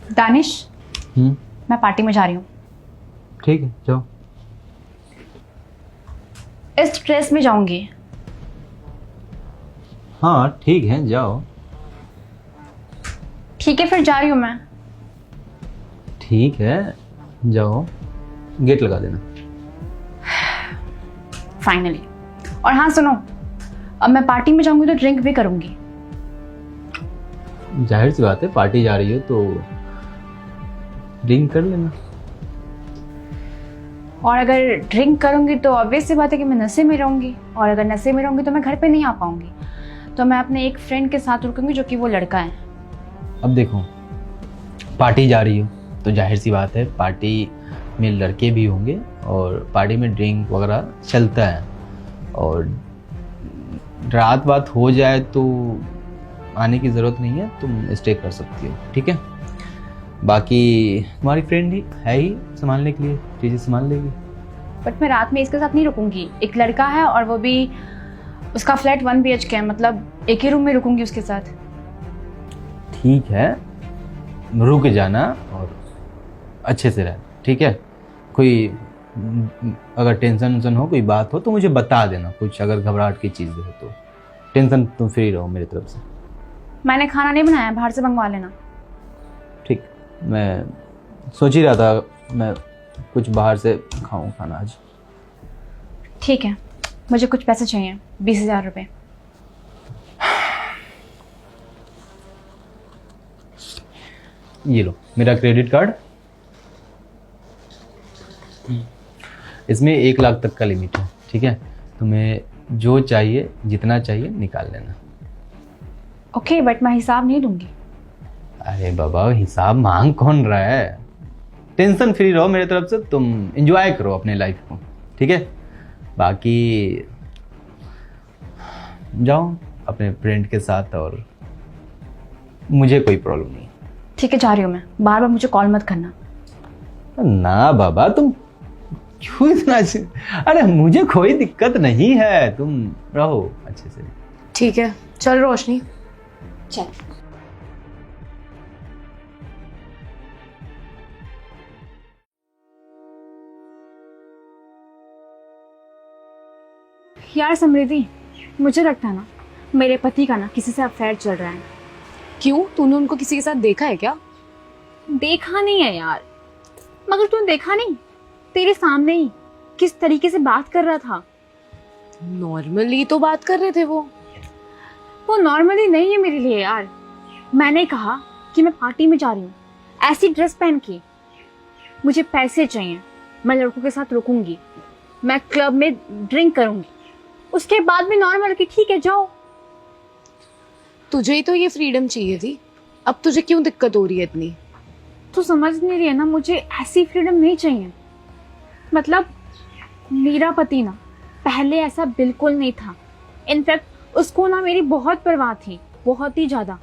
दानिश, मैं पार्टी में जा रही हूँ। ठीक है, जाओ। इस ड्रेस में जाऊंगी। हाँ ठीक है, जाओ। ठीक है, फिर जा रही हूँ मैं। ठीक है, जाओ। गेट लगा देना। फाइनली। और हाँ सुनो, अब मैं पार्टी में जाऊंगी तो ड्रिंक भी करूंगी। जाहिर सी बात है, पार्टी जा रही हो तो ड्रिंक कर लेना। और अगर ड्रिंक करूंगी तो ऑब्वियस सी बात है कि मैं नशे में रहूंगी, और अगर नशे में रहूंगी तो मैं घर पे नहीं आ पाऊंगी। तो मैं अपने एक फ्रेंड के साथ रुकूंगी जो कि वो लड़का है। अब देखो, पार्टी जा रही हो तो जाहिर सी बात है पार्टी में लड़के भी होंगे और पार्टी में ड्रिंक वगैरह चलता है। और रात बात हो जाए तो आने की ज़रूरत नहीं है, तुम स्टे कर सकती हो। ठीक है, बाकी तुम्हारी फ्रेंड ही है ही संभालने के लिए, चीज़ें संभाल लेगी। बट मैं रात में इसके साथ नहीं रुकूंगी। एक लड़का है और वो भी, उसका फ्लैट 1 BHK है, मतलब एक ही रूम में रुकूंगी उसके साथ। ठीक है, रुक जाना और अच्छे से रहना। ठीक है, कोई अगर टेंशन वेंशन हो, कोई बात हो तो मुझे बता देना। कुछ अगर घबराहट की चीज़ हो तो टेंशन तुम फ्री रहो मेरी तरफ से। मैंने खाना नहीं बनाया, बाहर से मंगवा लेना। ठीक, मैं सोच ही रहा था मैं कुछ बाहर से खाऊं खाना आज। ठीक है, मुझे कुछ पैसे चाहिए, 20,000 रुपये। ये लो मेरा क्रेडिट कार्ड, इसमें 1 लाख तक का लिमिट है। ठीक है, तुम्हें जो चाहिए, जितना चाहिए निकाल लेना। ओके, बट मैं हिसाब नहीं दूंगी। अरे बाबा, हिसाब मांग कौन रहा है? टेंशन फ्री रहो मेरे तरफ से, तुम एंजॉय करो अपने लाइफ को। ठीक है, बाकी जाओ अपने फ्रेंड के साथ, और मुझे कोई प्रॉब्लम नहीं। ठीक है, जा रही हूँ मैं। बार बार मुझे कॉल मत करना। ना बाबा, तुम क्यों इतना अरे मुझे कोई दिक्कत नहीं है, तुम रहो अच्छे से। ठीक है, चल रोशनी। चल। यार समृद्धि, मुझे लगता है ना मेरे पति का ना किसी से अफेयर चल रहा है। क्यों, तूने उनको किसी के साथ देखा है क्या? देखा नहीं है यार, मगर तूने देखा नहीं, तेरे सामने ही किस तरीके से बात कर रहा था। नॉर्मली तो बात कर रहे थे वो नॉर्मली नहीं है मेरे लिए यार। मैंने कहा कि मैं पार्टी में जा रही हूँ ऐसी ड्रेस पहन के, मुझे पैसे चाहिए, मैं लड़कों के साथ रुकूंगी, मैं क्लब में ड्रिंक करूंगी, उसके बाद भी नॉर्मल कि ठीक है जाओ। तुझे ही तो ये फ्रीडम चाहिए थी, अब तुझे क्यों दिक्कत हो रही है इतनी? तू समझ नहीं रही है ना, मुझे ऐसी फ्रीडम नहीं चाहिए। मतलब मेरा पति ना पहले ऐसा बिल्कुल नहीं था। इनफैक्ट उसको ना मेरी बहुत परवाह थी, बहुत ही ज्यादा।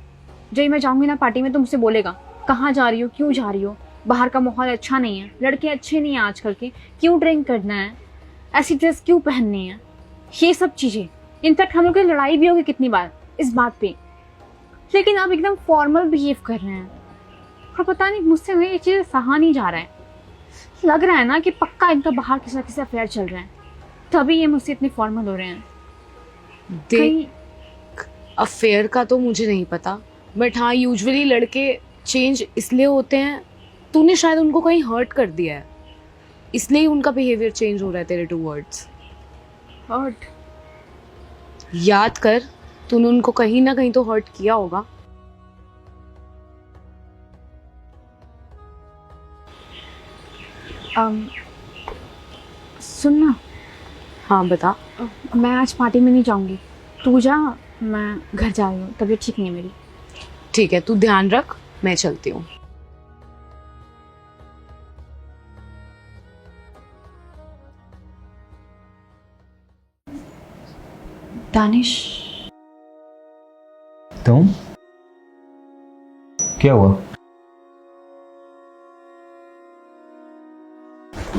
जब मैं जाऊंगी ना पार्टी में तो मुझसे बोलेगा कहाँ जा रही हो, क्यों जा रही हो, बाहर का माहौल अच्छा नहीं है, लड़के अच्छे नहीं हैं आजकल के, क्यों ड्रिंक करना है, ऐसी ड्रेस क्यों पहननी है, ये सब चीजें। इनफैक्ट हम लोग की लड़ाई भी होगी कितनी बार इस बात पे, लेकिन अब एकदम फॉर्मल बिहेव कर रहे हैं। और पता नहीं मुझसे ना ये चीज़ सहा नहीं जा रहा है। लग रहा है ना कि पक्का इनका बाहर किसी से अफेयर चल रहा है, तभी ये मुझसे इतने फॉर्मल हो रहे हैं। देख, अफेयर का तो मुझे नहीं पता, बट हाँ यूजुअली लड़के चेंज इसलिए होते हैं, तूने शायद उनको कहीं हर्ट कर दिया है, इसलिए उनका बिहेवियर चेंज हो रहा है तेरे टूवर्ड्स। हर्ट? याद कर, तूने उनको कहीं ना कहीं तो हर्ट किया होगा। सुनना। हाँ बता। मैं आज पार्टी में नहीं जाऊंगी, तू जा, मैं घर जा रही हूँ, तबीयत ठीक नहीं है मेरी। ठीक है, तू ध्यान रख, मैं चलती हूँ। दानिश, तुम क्या हुआ?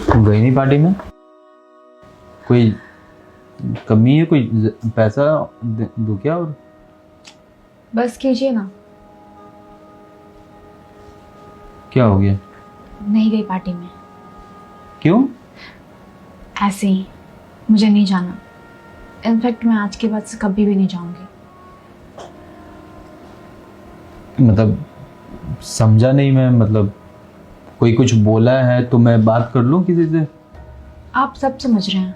तुम गई नहीं पार्टी में? कोई कमी है? कोई पैसा दो क्या? और बस कीजिए ना। क्या हो गया? नहीं गई पार्टी में। क्यों? ऐसे ही, मुझे नहीं जाना। इनफैक्ट मैं आज के बाद से कभी भी नहीं जाऊंगी। मतलब समझा नहीं मैं, मतलब कोई कुछ बोला है तो मैं बात कर लूं किसी से? आप सब समझ रहे हैं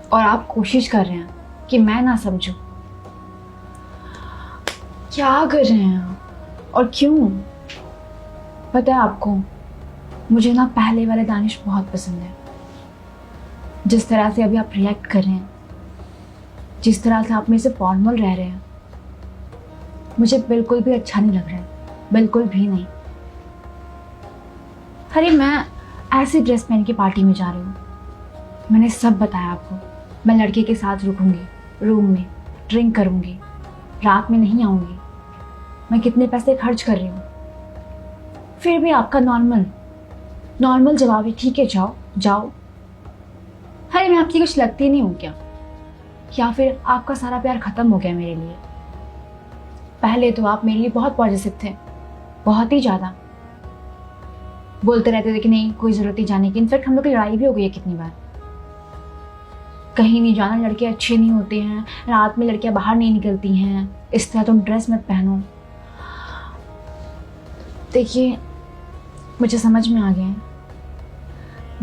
और आप कोशिश कर रहे हैं कि मैं ना समझूं। क्या कर रहे हैं आप और क्यों? पता है आपको, मुझे ना पहले वाले दानिश बहुत पसंद है। जिस तरह से अभी आप रिएक्ट कर रहे हैं, जिस तरह से आप मेरे से फॉर्मल रह रहे हैं, मुझे बिल्कुल भी अच्छा नहीं लग रहा है, बिल्कुल भी नहीं। अरे मैं ऐसी ड्रेस पहन के पार्टी में जा रही हूँ। मैंने सब बताया आपको। मैं लड़के के साथ रुकूंगी, रूम में ड्रिंक करूंगी, रात में नहीं आऊंगी। मैं कितने पैसे खर्च कर रही हूँ, फिर भी आपका नॉर्मल जवाब है, ठीक है जाओ जाओ। अरे मैं आपकी कुछ लगती नहीं हूँ क्या? या फिर आपका सारा प्यार खत्म हो गया मेरे लिए? पहले तो आप मेरे लिए बहुत पॉजिटिव थे, बहुत ही ज्यादा। बोलते रहते थे कि नहीं कोई जरूरत नहीं जाने की। इनफैक्ट हम लोग की लड़ाई भी हो गई है कितनी बार। कहीं नहीं जाना, लड़के अच्छे नहीं होते हैं, रात में लड़कियां बाहर नहीं निकलती हैं, इस तरह तुम ड्रेस मत पहनो। देखिए मुझे समझ में आ गया है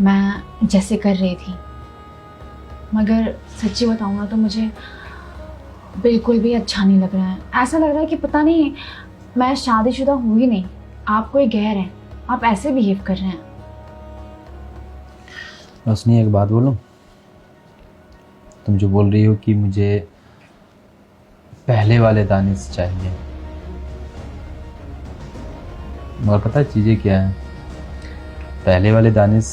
मैं जैसे कर रही थी, मगर सच्ची बताऊँ ना तो मुझे बिल्कुल भी अच्छा नहीं लग रहा है। ऐसा लग रहा है कि पता नहीं मैं शादीशुदा हूँ ही नहीं, आप कोई गैर हैं, आप ऐसे बिहेव कर रहे हैं। रोशनी एक बात बोलूं? तुम जो बोल रही हो कि मुझे पहले वाले दानिश चाहिए, मगर पता है चीज़ें क्या है? पहले वाले दानिश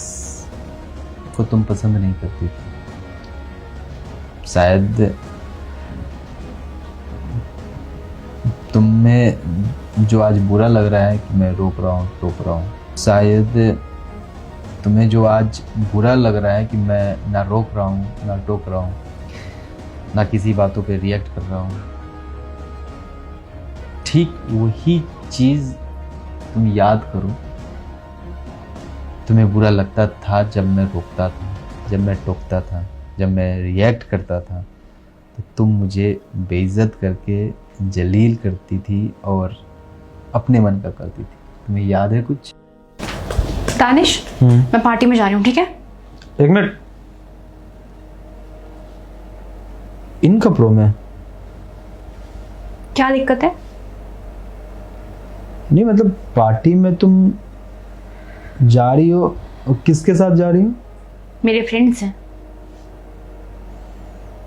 को तुम पसंद नहीं करती थी। शायद तुम्हें जो आज बुरा लग रहा है कि मैं रोक रहा हूँ टोक रहा हूँ, शायद तुम्हें जो आज बुरा लग रहा है कि मैं ना रोक रहा हूँ ना टोक रहा हूँ, ना किसी बातों पे रिएक्ट कर रहा हूँ, ठीक वही चीज़ तुम याद करो। तुम्हें बुरा लगता था जब मैं रोकता था, जब मैं टोकता था, जब मैं रिएक्ट करता था, तो तुम मुझे बेइज्जत करके जलील करती थी और अपने मन का करती थी। तुम्हें याद है कुछ? दानिश, मैं पार्टी में जा रही हूँ, ठीक है? एक मिनट, इन कपड़ों में क्या दिक्कत है? नहीं मतलब पार्टी में तुम जा रही हो, किसके साथ जा रही हो? मेरे फ्रेंड्स हैं।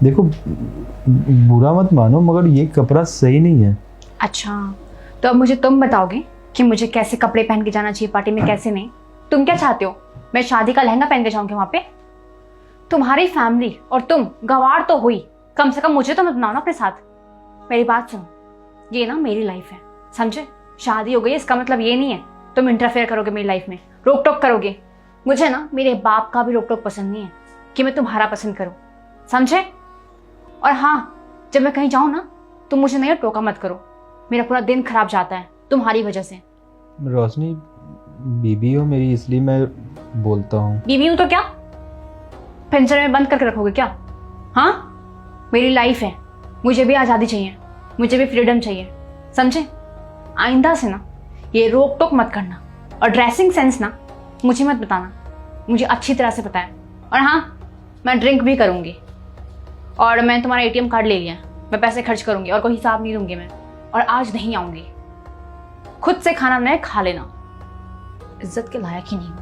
देखो बुरा मत मानो मगर ये कपड़ा सही नहीं है। अच्छा, तो अब मुझे तुम बताओगे कि मुझे कैसे कपड़े पहन के जाना चाहिए पार्टी में, कैसे नहीं? तुम क्या चाहते हो, मैं शादी का लहंगा पहन के जाऊंगी वहां पे? तुम्हारी फैमिली और तुम गवार तो हुई, कम से कम मुझे तो मत बनाओ ना अपने साथ। मेरी बात सुनो, ये ना मेरी लाइफ है, समझे? शादी हो गई इसका मतलब ये नहीं है तुम इंटरफेयर करोगे मेरी लाइफ में, रोक टोक करोगे। मुझे ना मेरे बाप का भी रोक टोक पसंद नहीं है कि मैं तुम्हारा पसंद करूं, समझे? और हाँ, जब मैं कहीं जाऊं ना तुम मुझे नहीं टोका मत करो, मेरा पूरा दिन खराब जाता है तुम्हारी वजह से। रोशनी बीबी हो मेरी, इसलिए मैं बोलता हूँ। बीवी हूं तो क्या, पिंजरे में बंद करके रखोगे क्या? हाँ, मेरी लाइफ है, मुझे भी आज़ादी चाहिए, मुझे भी फ्रीडम चाहिए, समझे? आइंदा से ना ये रोक टोक मत करना, और ड्रेसिंग सेंस ना मुझे मत बताना, मुझे अच्छी तरह से पता है। और हाँ, मैं ड्रिंक भी करूँगी, और मैं तुम्हारा ATM कार्ड ले लिया, मैं पैसे खर्च करूँगी और कोई हिसाब नहीं दूंगी मैं, और आज नहीं आऊँगी। खुद से खाना बनाए खा लेना, इज्जत के लायक ही नहीं हूँ।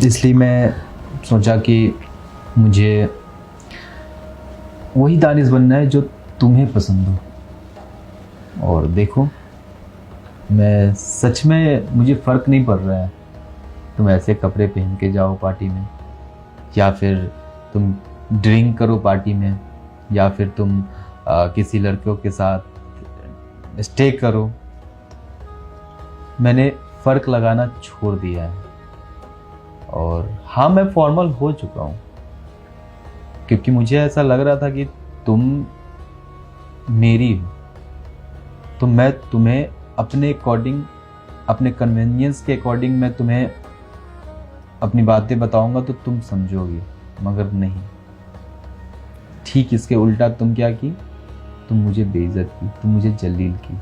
इसलिए मैं सोचा कि मुझे वही दानिश बनना है जो तुम्हें पसंद हो। और देखो मैं सच में, मुझे फ़र्क नहीं पड़ रहा है तुम ऐसे कपड़े पहन के जाओ पार्टी में, या फिर तुम ड्रिंक करो पार्टी में, या फिर तुम किसी लड़कों के साथ स्टे करो। मैंने फ़र्क लगाना छोड़ दिया है। और हाँ, मैं फॉर्मल हो चुका हूँ क्योंकि मुझे ऐसा लग रहा था कि तुम मेरी हो, तो मैं तुम्हें अपने अकॉर्डिंग, अपने कन्वीनियंस के अकॉर्डिंग मैं तुम्हें अपनी बातें बताऊंगा तो तुम समझोगी, मगर नहीं। ठीक इसके उल्टा तुम क्या की, तुम मुझे बेइज्जत की, तुम मुझे जलील की।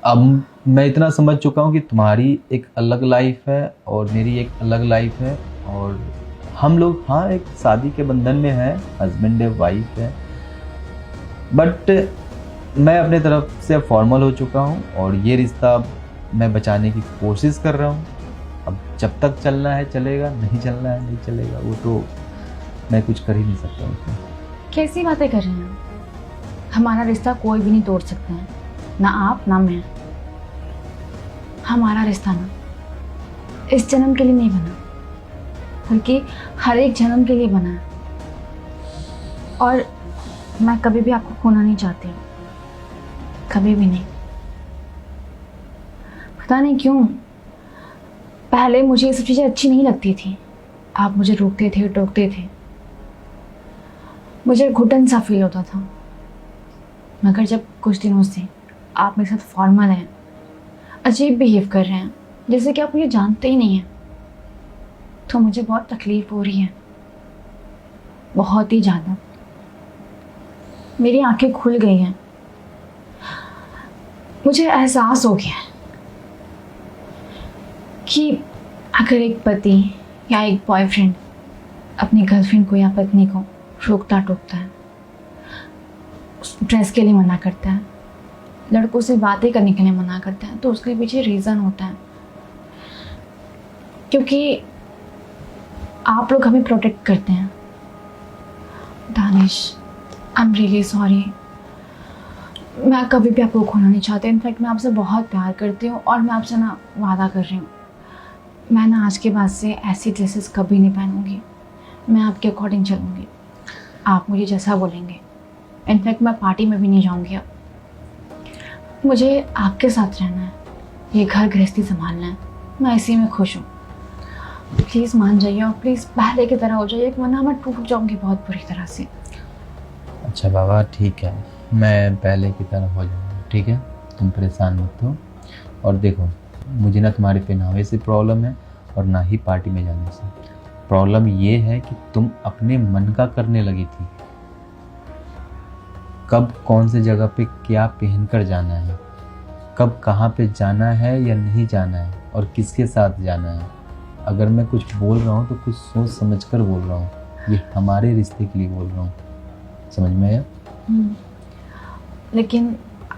अब मैं इतना समझ चुका हूँ कि तुम्हारी एक अलग लाइफ है और मेरी एक अलग लाइफ है, और हम लोग हाँ एक शादी के बंधन में हैं, हस्बैंड है, वाइफ है, बट मैं अपने तरफ से फॉर्मल हो चुका हूँ और ये रिश्ता मैं बचाने की कोशिश कर रहा हूँ। अब जब तक चलना है चलेगा, नहीं चलना है नहीं चलेगा, वो तो मैं कुछ कर ही नहीं सकता उसमें। कैसी बातें कर रहे हैं? हमारा रिश्ता कोई भी नहीं तोड़ सकता है, ना आप ना मैं। हमारा रिश्ता ना इस जन्म के लिए नहीं बना, बल्कि हर एक जन्म के लिए बना है। और मैं कभी भी आपको खोना नहीं चाहती, कभी भी नहीं। पता नहीं क्यों पहले मुझे ये सब चीज़ें अच्छी नहीं लगती थी। आप मुझे रोकते थे, टोकते थे, मुझे घुटन सा फील होता था। मगर जब कुछ दिनों से आप मेरे साथ फॉर्मल हैं, अजीब बिहेव कर रहे हैं, जैसे कि आप मुझे जानते ही नहीं हैं, तो मुझे बहुत तकलीफ हो रही है, बहुत ही ज़्यादा। मेरी आंखें खुल गई हैं, मुझे एहसास हो गया है कि अगर एक पति या एक बॉयफ्रेंड अपनी गर्लफ्रेंड को या पत्नी को रोकता टोकता है, ड्रेस के लिए मना करता है, लड़कों से बातें करने के लिए मना करता है, तो उसके पीछे रीज़न होता है। क्योंकि आप लोग हमें प्रोटेक्ट करते हैं। Danish, I am really sorry. मैं कभी भी आपको खोना नहीं चाहती। इनफैक्ट मैं आपसे बहुत प्यार करती हूँ और मैं आपसे ना वादा कर रही हूँ, मैं ना आज के बाद से ऐसी ड्रेसेस कभी नहीं पहनूंगी। मैं आपके अकॉर्डिंग चलूँगी, आप मुझे जैसा बोलेंगे। इनफैक्ट मैं पार्टी में भी नहीं जाऊँगी। अब मुझे आपके साथ रहना है, ये घर गृहस्थी संभालना है, मैं इसी में खुश हूँ। प्लीज़ मान जाइए और प्लीज़ पहले की तरह हो जाइए, वरना मैं टूट जाऊँगी बहुत बुरी तरह से। अच्छा बाबा ठीक है, मैं पहले की तरह हो जाऊँगा, ठीक है, तुम परेशान मत हो। और देखो मुझे ना तुम्हारे पहनावे से प्रॉब्लम है और ना ही पार्टी में जाने से। प्रॉब्लम ये है कि तुम अपने मन का करने लगी थी। कब कौन से जगह पे क्या पहन कर जाना है, कब कहाँ पे जाना है या नहीं जाना है, और किसके साथ जाना है। अगर मैं कुछ बोल रहा हूँ तो कुछ सोच समझ कर बोल रहा हूँ, ये हमारे रिश्ते के लिए बोल रहा हूँ, समझ में आया? लेकिन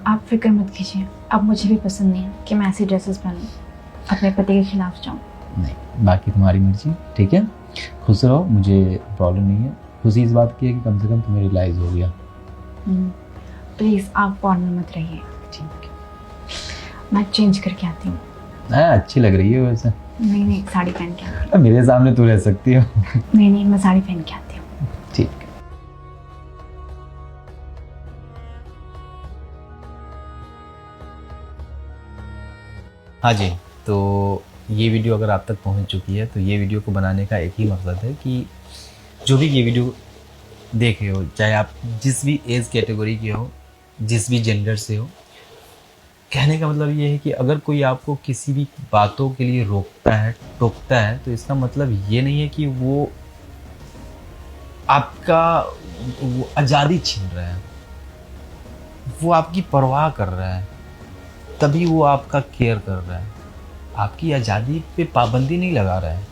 आप फिक्र मत कीजिए, अब मुझे भी पसंद नहीं है कि मैं ऐसी ड्रेसेस पहनूं, अपने पति के खिलाफ जाऊं। नहीं, बाकी तुम्हारी मर्जी, ठीक है, खुश रहो, मुझे प्रॉब्लम नहीं है। खुशी इस बात की है कि कम से कम तुम्हें रियलाइज़ हो गया। प्लीज़ आप फॉर्मल मत रहिए, ठीक है, मैं चेंज करके आती हूँ। अच्छी लग रही है वैसे। नहीं साड़ी पहन के आती हूँ। मेरे सामने तू रह सकती हो। नहीं मैं साड़ी पहन के आती हूँ। ठीक है। हाँ जी, तो ये वीडियो अगर आप तक पहुंच चुकी है तो ये वीडियो को बनाने का एक ही मकसद है कि जो भी ये वीडियो देखे हो, चाहे आप जिस भी एज कैटेगरी के हो, जिस भी जेंडर से हो, कहने का मतलब ये है कि अगर कोई आपको किसी भी बातों के लिए रोकता है, टोकता है, तो इसका मतलब ये नहीं है कि वो आपका वो आज़ादी छीन रहा है, वो आपकी परवाह कर रहा है, तभी वो आपका केयर कर रहा है, आपकी आज़ादी पे पाबंदी नहीं लगा रहा है।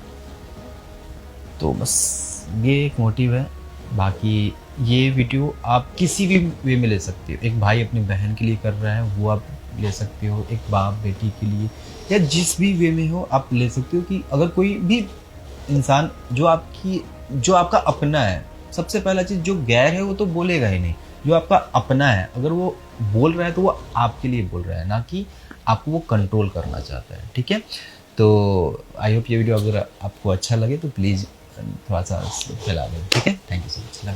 तो बस ये एक मोटिव है। बाकी ये वीडियो आप किसी भी वे में ले सकते हो। एक भाई अपनी बहन के लिए कर रहा है, वो आप ले सकते हो, एक बाप बेटी के लिए, या जिस भी वे में हो आप ले सकते हो। कि अगर कोई भी इंसान जो आपका अपना है, सबसे पहला चीज़ जो गैर है वो तो बोलेगा ही नहीं, जो आपका अपना है अगर वो बोल रहा है तो वो आपके लिए बोल रहा है, ना कि आपको वो कंट्रोल करना चाहता है, ठीक है। तो आई होप ये वीडियो अगर आपको अच्छा लगे तो प्लीज़ थोड़ा सा फैला दें, ठीक है। Thank you so much.